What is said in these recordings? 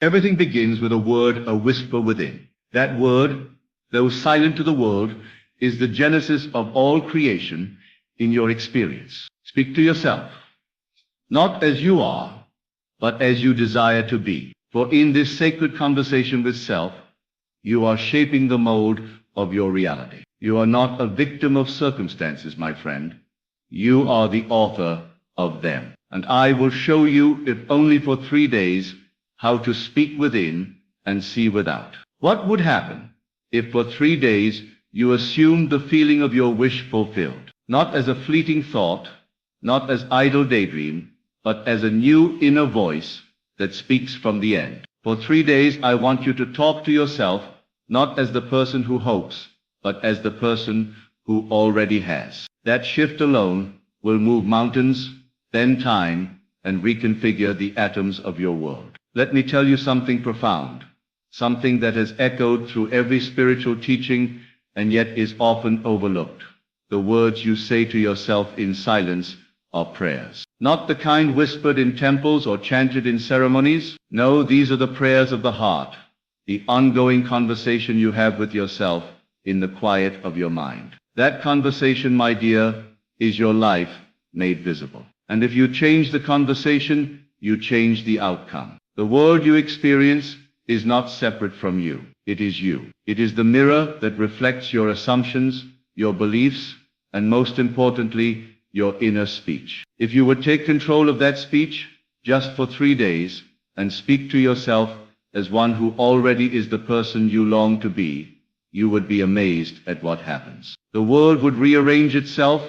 Everything begins with a word, a whisper within. That word, though silent to the world, is the genesis of all creation in your experience. Speak to yourself, not as you are, but as you desire to be. For in this sacred conversation with self, you are shaping the mold of your reality. You are not a victim of circumstances, my friend. You are the author of them. And I will show you, if only for 3 days, how to speak within and see without. What would happen if for 3 days you assumed the feeling of your wish fulfilled, not as a fleeting thought, not as idle daydream, but as a new inner voice that speaks from the end? For 3 days I want you to talk to yourself, not as the person who hopes, but as the person who already has. That shift alone will move mountains, bend time, and reconfigure the atoms of your world. Let me tell you something profound, something that has echoed through every spiritual teaching and yet is often overlooked. The words you say to yourself in silence are prayers. Not the kind whispered in temples or chanted in ceremonies. No, these are the prayers of the heart, the ongoing conversation you have with yourself in the quiet of your mind. That conversation, my dear, is your life made visible. And if you change the conversation, you change the outcome. The world you experience is not separate from you. It is you. It is the mirror that reflects your assumptions, your beliefs, and most importantly, your inner speech. If you would take control of that speech just for 3 days and speak to yourself as one who already is the person you long to be, you would be amazed at what happens. The world would rearrange itself,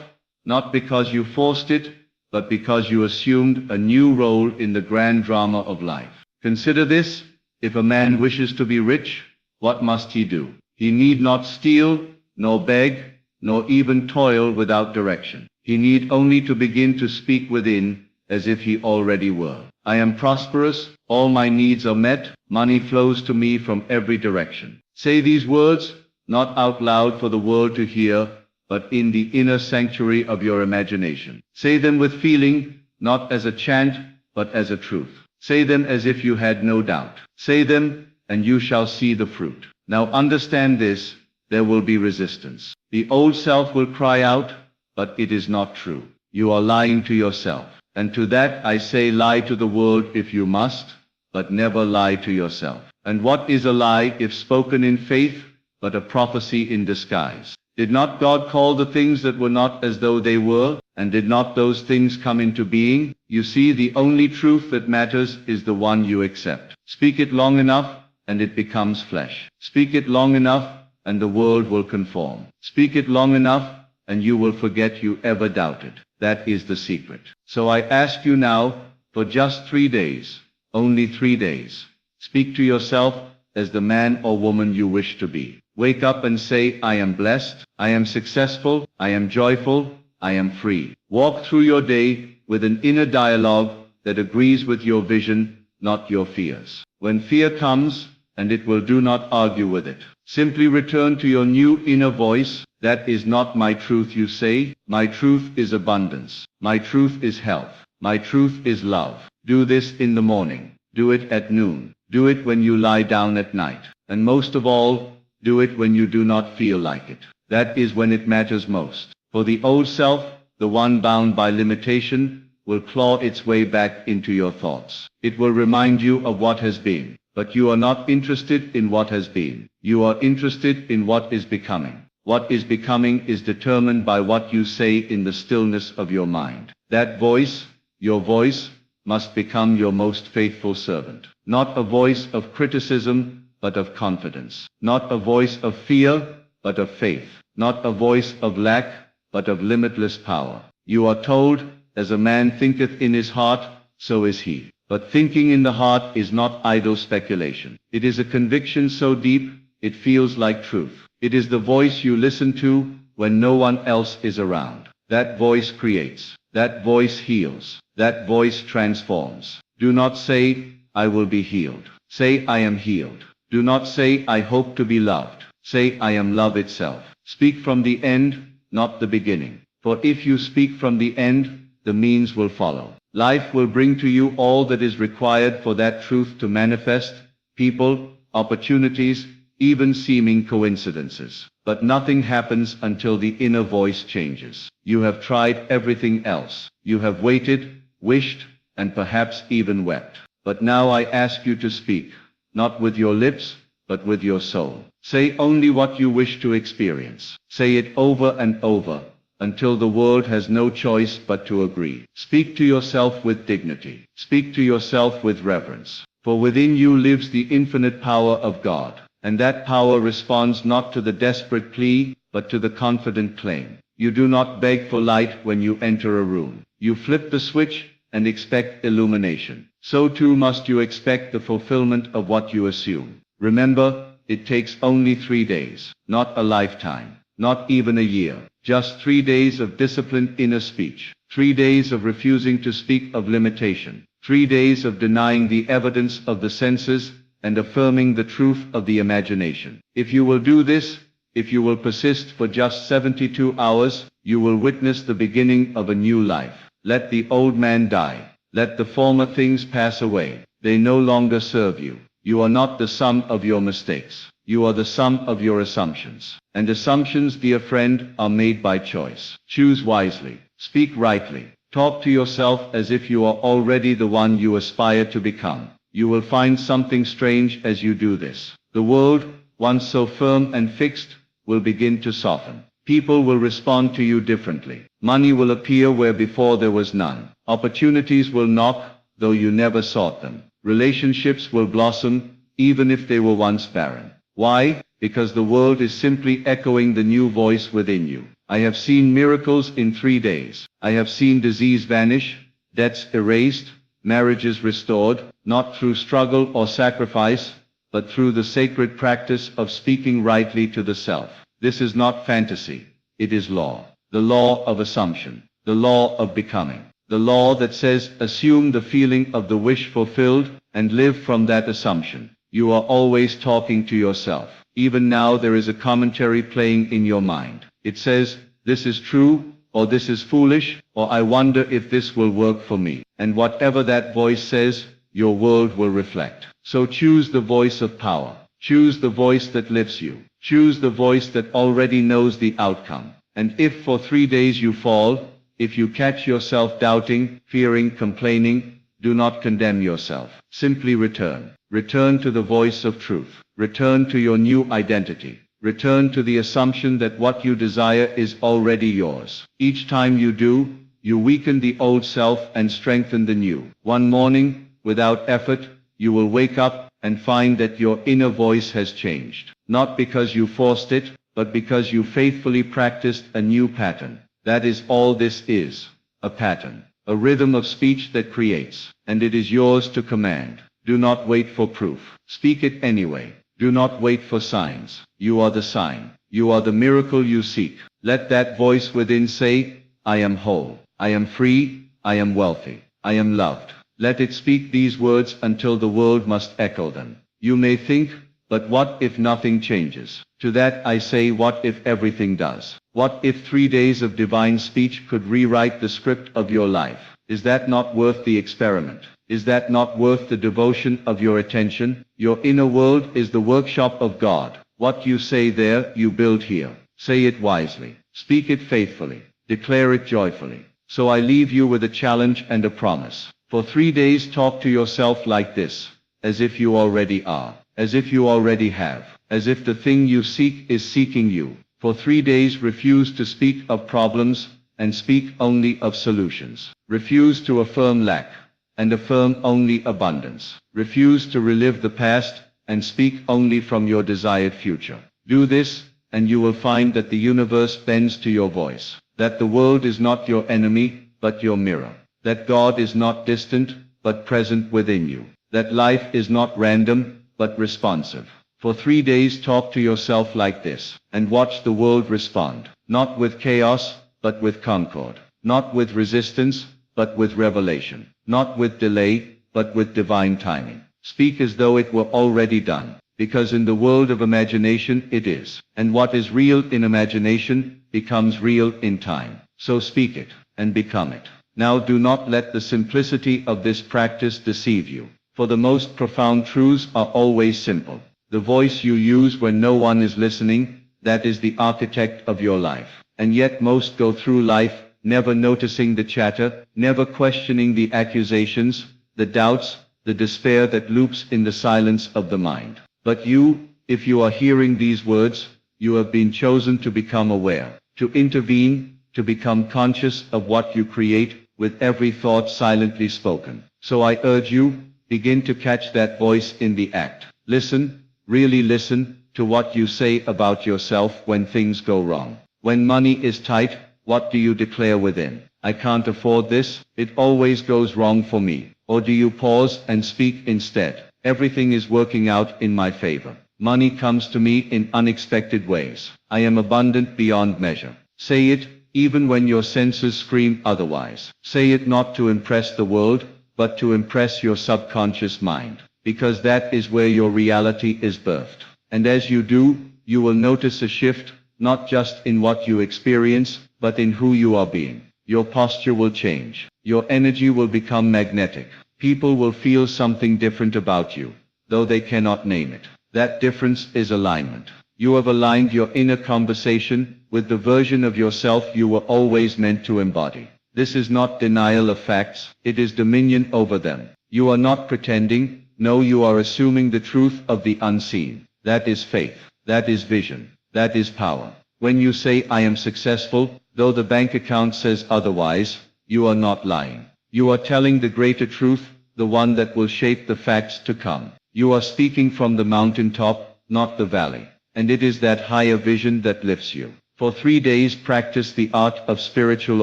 not because you forced it, but because you assumed a new role in the grand drama of life. Consider this: if a man wishes to be rich, what must he do? He need not steal, nor beg, nor even toil without direction. He need only to begin to speak within as if he already were. I am prosperous, all my needs are met, money flows to me from every direction. Say these words, not out loud for the world to hear, but in the inner sanctuary of your imagination. Say them with feeling, not as a chant, but as a truth. Say them as if you had no doubt. Say them, and you shall see the fruit. Now understand this: there will be resistance. The old self will cry out, but it is not true. You are lying to yourself. And to that I say, lie to the world if you must, but never lie to yourself. And what is a lie if spoken in faith, but a prophecy in disguise? Did not God call the things that were not as though they were, and did not those things come into being? You see, the only truth that matters is the one you accept. Speak it long enough, and it becomes flesh. Speak it long enough, and the world will conform. Speak it long enough, and you will forget you ever doubted. That is the secret. So I ask you now, for just 3 days, only 3 days, speak to yourself as the man or woman you wish to be. Wake up and say, I am blessed, I am successful, I am joyful, I am free. Walk through your day with an inner dialogue that agrees with your vision, not your fears. When fear comes, and it will, do not argue with it. Simply return to your new inner voice. That is not my truth, you say. My truth is abundance. My truth is health. My truth is love. Do this in the morning. Do it at noon. Do it when you lie down at night. And most of all, do it when you do not feel like it. That is when it matters most. For the old self, the one bound by limitation, will claw its way back into your thoughts. It will remind you of what has been. But you are not interested in what has been. You are interested in what is becoming. What is becoming is determined by what you say in the stillness of your mind. That voice, your voice, must become your most faithful servant. Not a voice of criticism, but of confidence. Not a voice of fear, but of faith. Not a voice of lack, but of limitless power. You are told, as a man thinketh in his heart, so is he. But thinking in the heart is not idle speculation. It is a conviction so deep, it feels like truth. It is the voice you listen to when no one else is around. That voice creates. That voice heals. That voice transforms. Do not say, I will be healed. Say, I am healed. Do not say, I hope to be loved. Say, I am love itself. Speak from the end, not the beginning. For if you speak from the end, the means will follow. Life will bring to you all that is required for that truth to manifest: people, opportunities, even seeming coincidences. But nothing happens until the inner voice changes. You have tried everything else. You have waited, wished, and perhaps even wept. But now I ask you to speak, not with your lips, but with your soul. Say only what you wish to experience. Say it over and over, until the world has no choice but to agree. Speak to yourself with dignity. Speak to yourself with reverence. For within you lives the infinite power of God, and that power responds not to the desperate plea, but to the confident claim. You do not beg for light when you enter a room. You flip the switch and expect illumination. So too must you expect the fulfillment of what you assume. Remember, it takes only 3 days, not a lifetime, not even a year. Just 3 days of disciplined inner speech. 3 days of refusing to speak of limitation. 3 days of denying the evidence of the senses and affirming the truth of the imagination. If you will do this, if you will persist for just 72 hours, you will witness the beginning of a new life. Let the old man die. Let the former things pass away. They no longer serve you. You are not the sum of your mistakes. You are the sum of your assumptions. And assumptions, dear friend, are made by choice. Choose wisely. Speak rightly. Talk to yourself as if you are already the one you aspire to become. You will find something strange as you do this. The world, once so firm and fixed, will begin to soften. People will respond to you differently. Money will appear where before there was none. Opportunities will knock, though you never sought them. Relationships will blossom, even if they were once barren. Why? Because the world is simply echoing the new voice within you. I have seen miracles in 3 days. I have seen disease vanish, debts erased, marriages restored, not through struggle or sacrifice, but through the sacred practice of speaking rightly to the self. This is not fantasy. It is law. The law of assumption. The law of becoming. The law that says, assume the feeling of the wish fulfilled and live from that assumption. You are always talking to yourself. Even now there is a commentary playing in your mind. It says, this is true, or this is foolish, or I wonder if this will work for me. And whatever that voice says, your world will reflect. So choose the voice of power. Choose the voice that lifts you. Choose the voice that already knows the outcome. And if for 3 days you fall, if you catch yourself doubting, fearing, complaining, do not condemn yourself. Simply return. Return to the voice of truth. Return to your new identity. Return to the assumption that what you desire is already yours. Each time you do, you weaken the old self and strengthen the new. One morning, without effort, you will wake up and find that your inner voice has changed. Not because you forced it, but because you faithfully practiced a new pattern. That is all this is. A pattern. A rhythm of speech that creates. And it is yours to command. Do not wait for proof. Speak it anyway. Do not wait for signs. You are the sign. You are the miracle you seek. Let that voice within say, I am whole. I am free. I am wealthy. I am loved. Let it speak these words until the world must echo them. You may think, but what if nothing changes? To that I say, what if everything does? What if 3 days of divine speech could rewrite the script of your life? Is that not worth the experiment? Is that not worth the devotion of your attention? Your inner world is the workshop of God. What you say there, you build here. Say it wisely. Speak it faithfully. Declare it joyfully. So I leave you with a challenge and a promise. For 3 days talk to yourself like this, as if you already are, as if you already have, as if the thing you seek is seeking you. For 3 days refuse to speak of problems, and speak only of solutions. Refuse to affirm lack, and affirm only abundance. Refuse to relive the past, and speak only from your desired future. Do this, and you will find that the universe bends to your voice. That the world is not your enemy, but your mirror. That God is not distant, but present within you. That life is not random, but responsive. For 3 days talk to yourself like this, and watch the world respond. Not with chaos, but with concord. Not with resistance, but with revelation. Not with delay, but with divine timing. Speak as though it were already done, because in the world of imagination it is. And what is real in imagination becomes real in time. So speak it, and become it. Now do not let the simplicity of this practice deceive you. For the most profound truths are always simple. The voice you use when no one is listening, that is the architect of your life. And yet most go through life, never noticing the chatter, never questioning the accusations, the doubts, the despair that loops in the silence of the mind. But you, if you are hearing these words, you have been chosen to become aware, to intervene, to become conscious of what you create with every thought silently spoken. So I urge you, begin to catch that voice in the act. Listen, really listen, to what you say about yourself when things go wrong. When money is tight, what do you declare within? I can't afford this, it always goes wrong for me. Or do you pause and speak instead? Everything is working out in my favor. Money comes to me in unexpected ways. I am abundant beyond measure. Say it, even when your senses scream otherwise. Say it not to impress the world, but to impress your subconscious mind. Because that is where your reality is birthed. And as you do, you will notice a shift, not just in what you experience, but in who you are being. Your posture will change. Your energy will become magnetic. People will feel something different about you, though they cannot name it. That difference is alignment. You have aligned your inner conversation with the version of yourself you were always meant to embody. This is not denial of facts, it is dominion over them. You are not pretending, no, you are assuming the truth of the unseen. That is faith. That is vision. That is power. When you say I am successful, though the bank account says otherwise, you are not lying. You are telling the greater truth, the one that will shape the facts to come. You are speaking from the mountaintop, not the valley. And it is that higher vision that lifts you. For 3 days practice the art of spiritual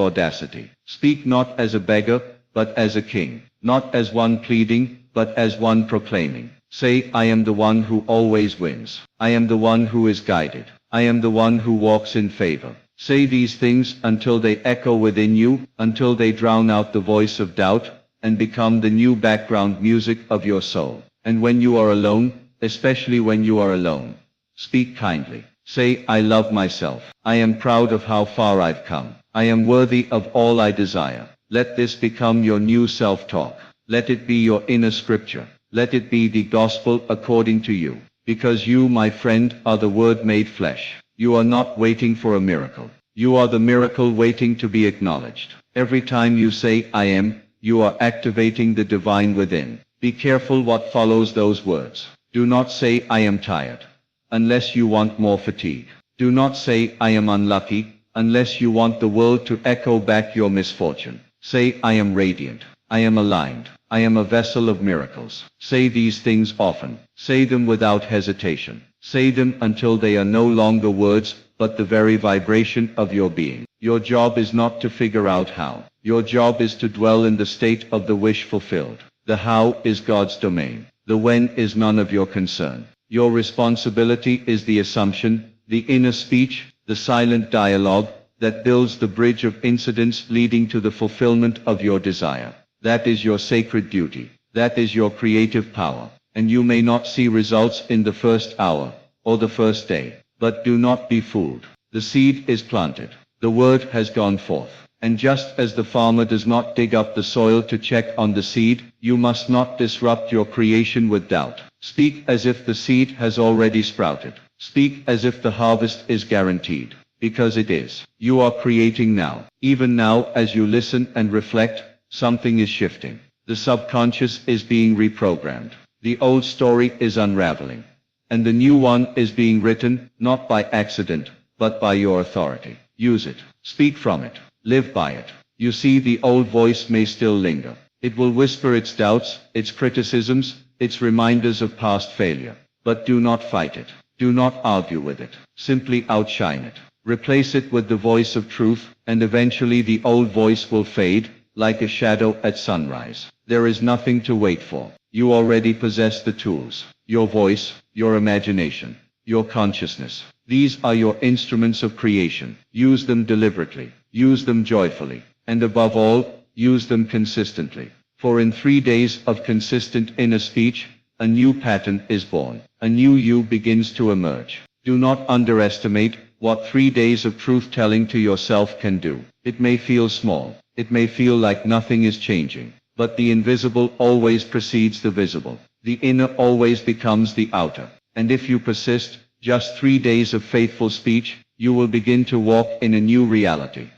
audacity. Speak not as a beggar, but as a king. Not as one pleading, but as one proclaiming. Say, I am the one who always wins. I am the one who is guided. I am the one who walks in favor. Say these things until they echo within you, until they drown out the voice of doubt, and become the new background music of your soul. And when you are alone, especially when you are alone, speak kindly. Say, I love myself. I am proud of how far I've come. I am worthy of all I desire. Let this become your new self-talk. Let it be your inner scripture. Let it be the gospel according to you. Because you, my friend, are the Word made flesh. You are not waiting for a miracle. You are the miracle waiting to be acknowledged. Every time you say, I am, you are activating the divine within. Be careful what follows those words. Do not say, I am tired, unless you want more fatigue. Do not say, I am unlucky, unless you want the world to echo back your misfortune. Say, I am radiant. I am aligned. I am a vessel of miracles. Say these things often. Say them without hesitation. Say them until they are no longer words, but the very vibration of your being. Your job is not to figure out how. Your job is to dwell in the state of the wish fulfilled. The how is God's domain. The when is none of your concern. Your responsibility is the assumption, the inner speech, the silent dialogue, that builds the bridge of incidents leading to the fulfillment of your desire. That is your sacred duty. That is your creative power. And you may not see results in the first hour, or the first day. But do not be fooled. The seed is planted. The word has gone forth. And just as the farmer does not dig up the soil to check on the seed, you must not disrupt your creation with doubt. Speak as if the seed has already sprouted. Speak as if the harvest is guaranteed. Because it is. You are creating now. Even now, as you listen and reflect, something is shifting. The subconscious is being reprogrammed. The old story is unraveling. And the new one is being written, not by accident, but by your authority. Use it. Speak from it. Live by it. You see, the old voice may still linger. It will whisper its doubts, its criticisms, its reminders of past failure. But do not fight it. Do not argue with it. Simply outshine it. Replace it with the voice of truth, and eventually the old voice will fade, like a shadow at sunrise. There is nothing to wait for. You already possess the tools. Your voice, your imagination, your consciousness. These are your instruments of creation. Use them deliberately. Use them joyfully. And above all, use them consistently. For in 3 days of consistent inner speech, a new pattern is born. A new you begins to emerge. Do not underestimate what 3 days of truth-telling to yourself can do. It may feel small. It may feel like nothing is changing, but the invisible always precedes the visible. The inner always becomes the outer. And if you persist, just 3 days of faithful speech, you will begin to walk in a new reality.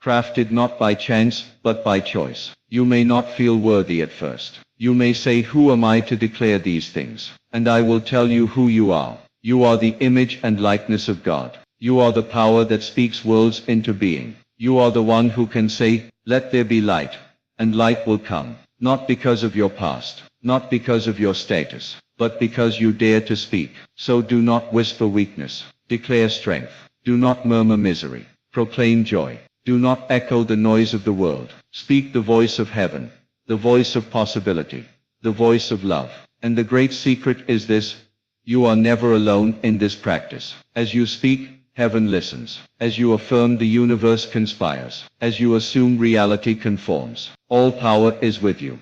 Crafted not by chance, but by choice. You may not feel worthy at first. You may say, who am I to declare these things? And I will tell you who you are. You are the image and likeness of God. You are the power that speaks worlds into being. You are the one who can say, let there be light, and light will come, not because of your past, not because of your status, but because you dare to speak. So do not whisper weakness. Declare strength. Do not murmur misery. Proclaim joy. Do not echo the noise of the world. Speak the voice of heaven, the voice of possibility, the voice of love. And the great secret is this: you are never alone in this practice. As you speak, heaven listens. As you affirm, the universe conspires. As you assume, reality conforms. All power is with you,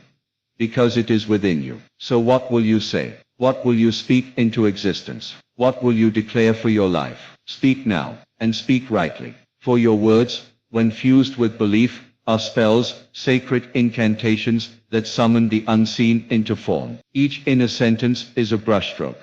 because it is within you. So what will you say? What will you speak into existence? What will you declare for your life? Speak now, and speak rightly. For your words, when fused with belief, are spells, sacred incantations that summon the unseen into form. Each inner sentence is a brushstroke,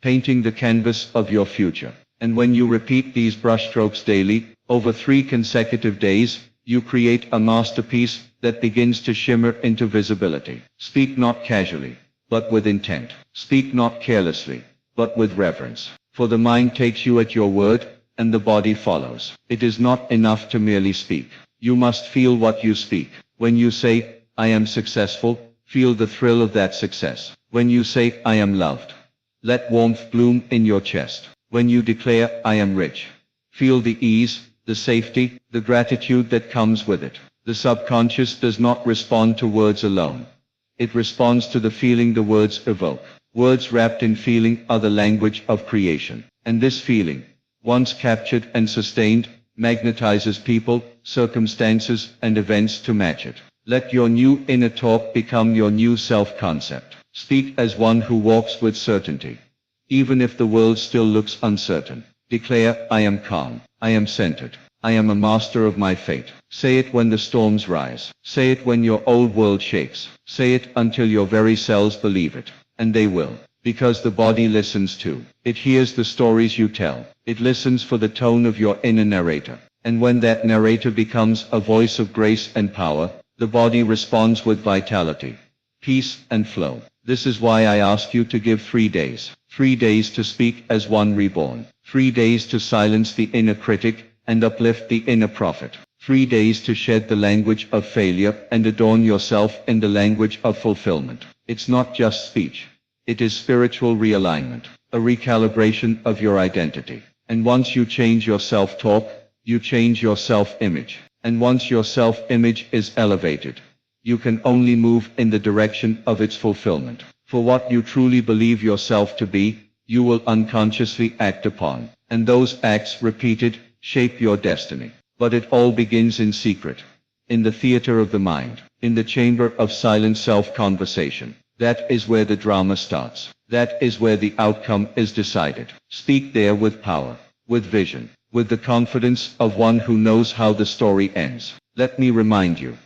painting the canvas of your future. And when you repeat these brushstrokes daily, over 3 consecutive days, you create a masterpiece that begins to shimmer into visibility. Speak not casually, but with intent. Speak not carelessly, but with reverence. For the mind takes you at your word, and the body follows. It is not enough to merely speak. You must feel what you speak. When you say, I am successful, feel the thrill of that success. When you say, I am loved, let warmth bloom in your chest. When you declare, I am rich, feel the ease, the safety, the gratitude that comes with it. The subconscious does not respond to words alone. It responds to the feeling the words evoke. Words wrapped in feeling are the language of creation. And this feeling, once captured and sustained, magnetizes people, circumstances, and events to match it. Let your new inner talk become your new self-concept. Speak as one who walks with certainty, even if the world still looks uncertain. Declare, I am calm, I am centered, I am a master of my fate. Say it when the storms rise. Say it when your old world shakes. Say it until your very cells believe it. And they will. Because the body listens too. It hears the stories you tell. It listens for the tone of your inner narrator. And when that narrator becomes a voice of grace and power, the body responds with vitality, peace, and flow. This is why I ask you to give 3 days. 3 days to speak as one reborn. 3 days to silence the inner critic and uplift the inner prophet. 3 days to shed the language of failure and adorn yourself in the language of fulfillment. It's not just speech. It is spiritual realignment, a recalibration of your identity. And once you change your self-talk, you change your self-image. And once your self-image is elevated, you can only move in the direction of its fulfillment. For what you truly believe yourself to be, you will unconsciously act upon. And those acts repeated shape your destiny. But it all begins in secret, in the theater of the mind, in the chamber of silent self-conversation. That is where the drama starts. That is where the outcome is decided. Speak there with power, with vision, with the confidence of one who knows how the story ends. Let me remind you,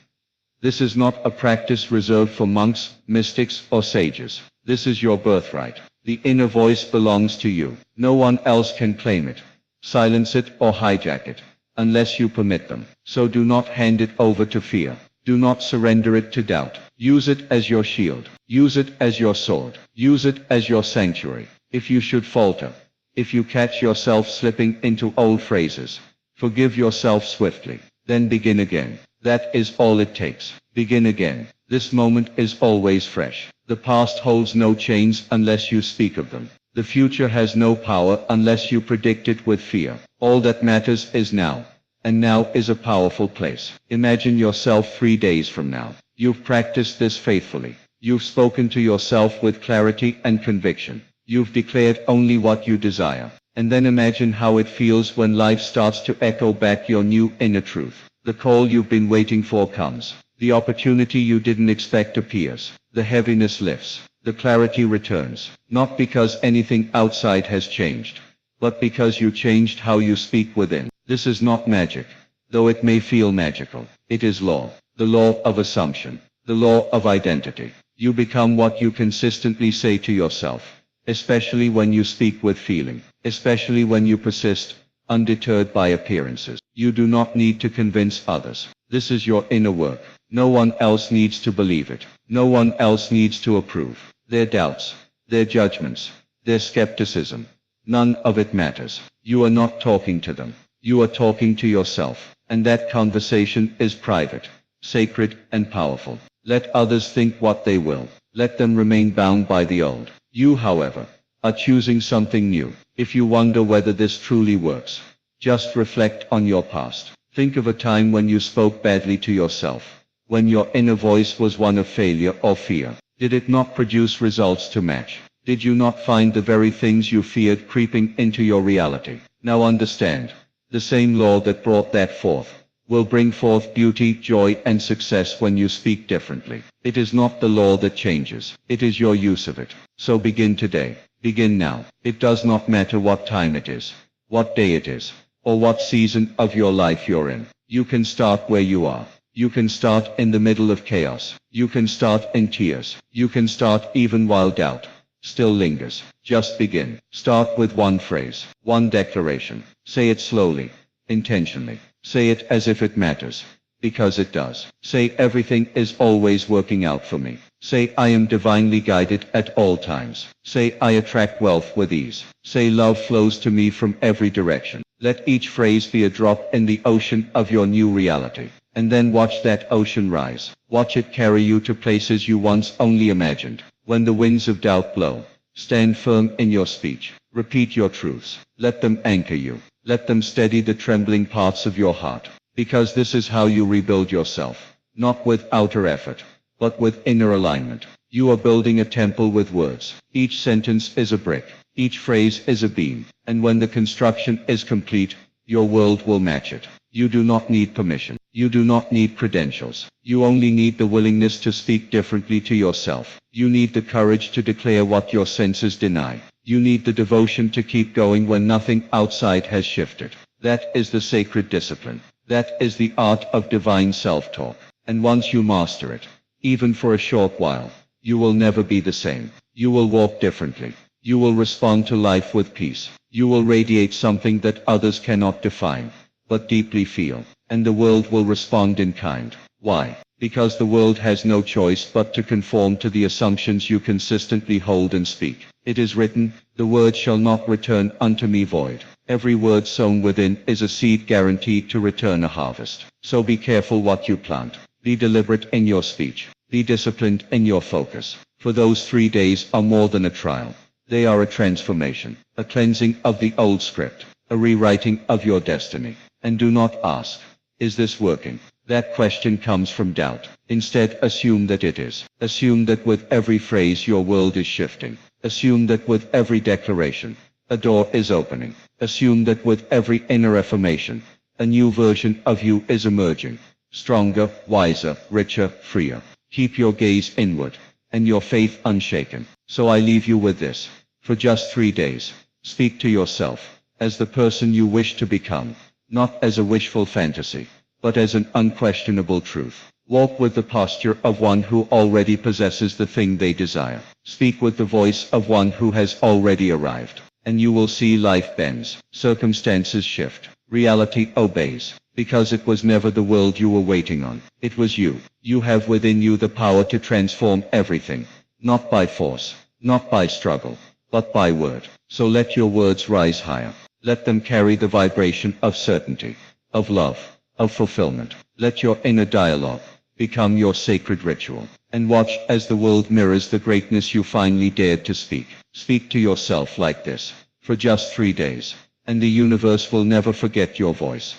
this is not a practice reserved for monks, mystics, or sages. This is your birthright. The inner voice belongs to you. No one else can claim it, silence it, or hijack it, unless you permit them. So do not hand it over to fear. Do not surrender it to doubt. Use it as your shield. Use it as your sword. Use it as your sanctuary. If you should falter, if you catch yourself slipping into old phrases, forgive yourself swiftly. Then begin again. That is all it takes. Begin again. This moment is always fresh. The past holds no chains unless you speak of them. The future has no power unless you predict it with fear. All that matters is now. And now is a powerful place. Imagine yourself 3 days from now. You've practiced this faithfully. You've spoken to yourself with clarity and conviction. You've declared only what you desire. And then imagine how it feels when life starts to echo back your new inner truth. The call you've been waiting for comes. The opportunity you didn't expect appears. The heaviness lifts. The clarity returns. Not because anything outside has changed, but because you changed how you speak within. This is not magic. though it may feel magical. It is law, the law of assumption, the law of identity. You become what you consistently say to yourself, especially when you speak with feeling, especially when you persist, undeterred by appearances. You do not need to convince others. This is your inner work. No one else needs to believe it. No one else needs to approve. Their doubts, their judgments, their skepticism, none of it matters. You are not talking to them. You are talking to yourself. And that conversation is private, sacred, and powerful. Let others think what they will. Let them remain bound by the old. You, however, are choosing something new. If you wonder whether this truly works, just reflect on your past. Think of a time when you spoke badly to yourself, when your inner voice was one of failure or fear. Did it not produce results to match? Did you not find the very things you feared creeping into your reality? Now understand, the same law that brought that forth will bring forth beauty, joy, and success when you speak differently. It is not the law that changes. It is your use of it. So begin today. Begin now. It does not matter what time it is, what day it is, or what season of your life you're in. You can start where you are. You can start in the middle of chaos. You can start in tears. You can start even while doubt still lingers. Just begin. Start with one phrase, one declaration. Say it slowly, intentionally. Say it as if it matters, because it does. Say everything is always working out for me. Say I am divinely guided at all times. Say I attract wealth with ease. Say love flows to me from every direction. Let each phrase be a drop in the ocean of your new reality. And then watch that ocean rise. Watch it carry you to places you once only imagined. When the winds of doubt blow, stand firm in your speech. Repeat your truths. Let them anchor you. Let them steady the trembling parts of your heart. Because this is how you rebuild yourself. Not with outer effort, but with inner alignment. You are building a temple with words. Each sentence is a brick. Each phrase is a beam. And when the construction is complete, your world will match it. You do not need permission. You do not need credentials. You only need the willingness to speak differently to yourself. You need the courage to declare what your senses deny. You need the devotion to keep going when nothing outside has shifted. That is the sacred discipline. That is the art of divine self-talk. And once you master it, even for a short while, you will never be the same. You will walk differently. You will respond to life with peace. You will radiate something that others cannot define, but deeply feel. And the world will respond in kind. Why? Because the world has no choice but to conform to the assumptions you consistently hold and speak. It is written, the word shall not return unto me void. Every word sown within is a seed guaranteed to return a harvest. So be careful what you plant. Be deliberate in your speech. Be disciplined in your focus. For those 3 days are more than a trial. They are a transformation, a cleansing of the old script, a rewriting of your destiny. And do not ask, is this working? That question comes from doubt. Instead, assume that it is. Assume that with every phrase your world is shifting. Assume that with every declaration, a door is opening. Assume that with every inner affirmation, a new version of you is emerging. Stronger, wiser, richer, freer. Keep your gaze inward, and your faith unshaken. So I leave you with this. For just 3 days, speak to yourself, as the person you wish to become. Not as a wishful fantasy, but as an unquestionable truth. Walk with the posture of one who already possesses the thing they desire. Speak with the voice of one who has already arrived. And you will see life bends, circumstances shift, reality obeys. Because it was never the world you were waiting on. It was you. You have within you the power to transform everything. Not by force, not by struggle, but by word. So let your words rise higher. Let them carry the vibration of certainty, of love, of fulfillment. Let your inner dialogue become your sacred ritual. And watch as the world mirrors the greatness you finally dared to speak. Speak to yourself like this, for just 3 days. And the universe will never forget your voice.